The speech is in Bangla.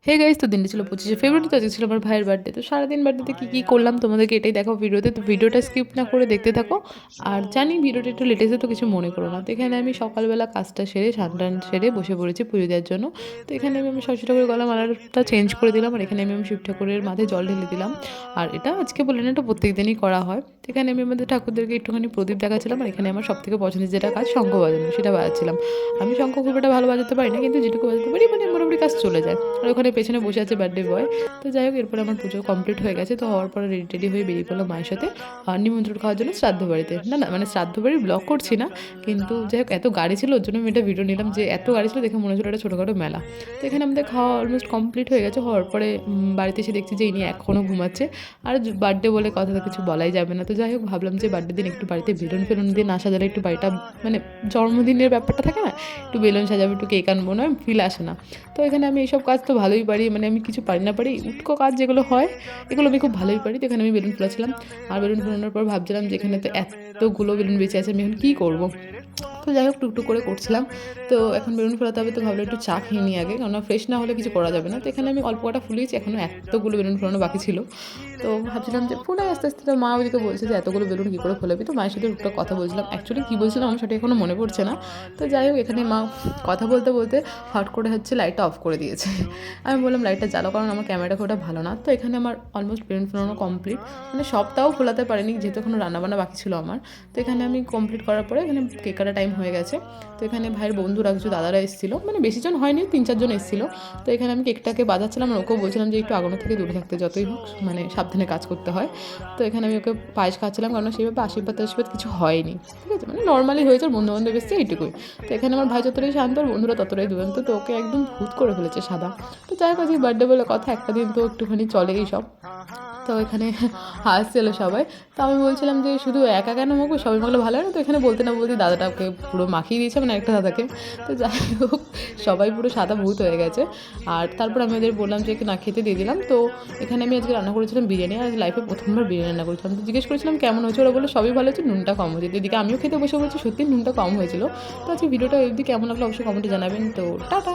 হে গাইস, তো দিনটা ছিল 25শে ফেব্রুয়ারি। তো আজকে ছিল আমার ভাইয়ের বার্থডে। তো সারাদিন বার্থডেতে কী কী করলাম তোমাদেরকে এটাই দেখো ভিডিওতে। তো ভিডিওটা স্কিপ না করে দেখতে থাকো। আর জানি ভিডিওটা একটু লেটেস্টে, তো কিছু মনে করো না। তো এখানে আমি সকালবেলা কাজটা সেরে স্নান টান সেরে বসে পড়েছি পুজো দেওয়ার জন্য। তো এখানে আমি সরস্বতী ঠাকুরের গলা মালাটা চেঞ্জ করে দিলাম, আর এখানে আমি শিব ঠাকুরের মাথায় জল ঢেলে দিলাম। আর এটা আজকে বলে না, এটা প্রত্যেক দিনই করা হয়। তো এখানে আমি আমাদের ঠাকুরদেরকে একটুখানি প্রদীপ দেখাচ্ছিলাম, আর এখানে আমার সবথেকে পছন্দের যেটা কাজ, শঙ্খ বাজানো, সেটা বাজাচ্ছিলাম। আমি শঙ্খ খুব একটা ভালো বাজাতে পারি না, কিন্তু যেটুকু বাজাতে পারি মানে মোটামুটি কাজ চলে যায়। আর ওখানে পেছনে বসে আছে বার্থডে বয়। তো যাই হোক, এরপরে আমার পুজো কমপ্লিট হয়ে গেছে। তো হওয়ার পরে রেডি টেডি হয়ে বেরিয়ে পড়লাম মায়ের সাথে নিমন্ত্রণ খাওয়ার জন্য শ্রাদ্ধ বাড়িতে। না না, মানে শ্রাদ্ধ বাড়ির ব্লগ করছি না, কিন্তু যাই হোক এত গাড়ি ছিল, ওর জন্য আমি এটা ভিডিও নিলাম, যে এত গাড়ি ছিল দেখে মনে হচ্ছিল একটা ছোটোখাটো মেলা। তো এখানে আমাদের খাওয়া অলমোস্ট কমপ্লিট হয়ে গেছে। হওয়ার পরে বাড়িতে এসে দেখছি যে ইনি এখনও ঘুমাচ্ছে। আর বার্থডে বলে কথা তো কিছু বলাই যাবে না। তো যাই হোক, ভাবলাম যে বার্থডে দিন একটু বাড়িতে বেলুন ফেলুন দিয়ে না সাজালে একটু বাড়িটা, মানে জন্মদিনের ব্যাপারটা থাকে না, একটু বেলুন সাজাবো, একটু কেক আনবো, না ফিল আসে না। তো এখানে আমি এইসব কাজ তো ভালোই পারি, মানে আমি কিছু পারি না পারি, উটকো কাজ যেগুলো হয় এগুলো আমি খুব ভালোই পারি। তো এখানে আমি বেলুন ফোলাচ্ছিলাম। আর বেলুন ফোলানোর পর ভাবছিলাম যে এখানে তো এতগুলো বেলুন বেঁচে আছে, আমি এখন কী করবো। তো যাই হোক, টুকটুক করে করছিলাম। তো এখন বেলুন ফোলাতে হবে, তো ভাবলাম একটু চা খেয়ে নিই আগে, কারণ ফ্রেশ না হলে কিছু করা যাবে না। তো এখানে আমি অল্প কটা ফুলিয়েছি, এখনও এতগুলো বেলুন ফোলানো বাকি ছিল। তো ভাবছিলাম যে ফোলাই আস্তে আস্তে। তো মা ওদিকে বলছে যে এতগুলো বেলুন কী করে ফোলাবি। তো মায়ের সাথে একটু কথা বলছিলাম, অ্যাকচুয়ালি কী বলছিলাম আমার সেটা এখনও মনে পড়ছে না। তো যাই হোক, এখানে মা কথা বলতে বলতে হট করে হচ্ছে লাইটটা অফ করে দিয়েছে। আমি বললাম লাইটটা জ্বালাও, কারণ আমার ক্যামেরাটা খুব একটা ভালো না। তো এখানে আমার অলমোস্ট বেলুন ফোলানো কমপ্লিট, মানে সবটাও ফোলাতে পারিনি যেহেতু এখনও রান্নাবান্না বাকি ছিল আমার। তো এখানে আমি কমপ্লিট করার পরে এখানে কেক কাটার টাইম হয়ে গেছে। তো এখানে ভাইয়ের বন্ধুরা, কিছু দাদারা এসেছিলো, মানে বেশিজন হয়নি, 3-4 জন এসেছিলো। তো এখানে আমি কেকটাকে বাজাচ্ছিলাম, আর ওকেও বলছিলাম যে একটু আগুনের থেকে দূরে থাকতে, যতই হোক মানে সাবধানে কাজ করতে হয়। তো এখানে আমি ওকে পায়েস খাওয়াচ্ছিলাম, কারণ সেইভাবে আশীর্বাদ টাশীর্বাদ কিছু হয়নি, ঠিক আছে, মানে নর্মালি হয়েছে, বন্ধু বান্ধব এসেছে এইটুকুই। তো এখানে আমার ভাই যতটাই শান্ত, আর বন্ধুরা ততটাই দুরন্ত। তো ওকে একদম ভূত করে ফেলেছে সাদা। তো যাই হোক, আজকে বার্থডে বলে কথা, একটা দিন তো একটুখানি চলে এই সব। তো এখানে হাসছিল সবাই। তো আমি বলছিলাম যে শুধু একা কেন মাখবো, সবাই মাখলে ভালো হয় না। তো এখানে বলতে না বলতে দাদাটাকে পুরো মাখিয়ে দিয়েছে, মানে একটা দাদাকে। তো যাই হোক, সবাই পুরো সাদা ভূত হয়ে গেছে। আর তারপর আমি ওদের বললাম যে না খেতে দিয়ে দিলাম। তো এখানে আমি আজকে রান্না করেছিলাম বিরিয়ানি, আর লাইফে প্রথমবার বিরিয়ানি রান্না করেছিলাম। তো জিজ্ঞেস করেছিলাম কেমন হয়েছে, ওরা বললো সবই ভালো হয়েছে, নুনটা কম হয়েছে। এদিকে আমিও খেতে বসে বলছি সত্যি নুনটা কম হয়েছিল। তো আজকে ভিডিওটা অবধি কেমন লাগলো অবশ্যই কমেন্টে জানাবেন। তো টাটা।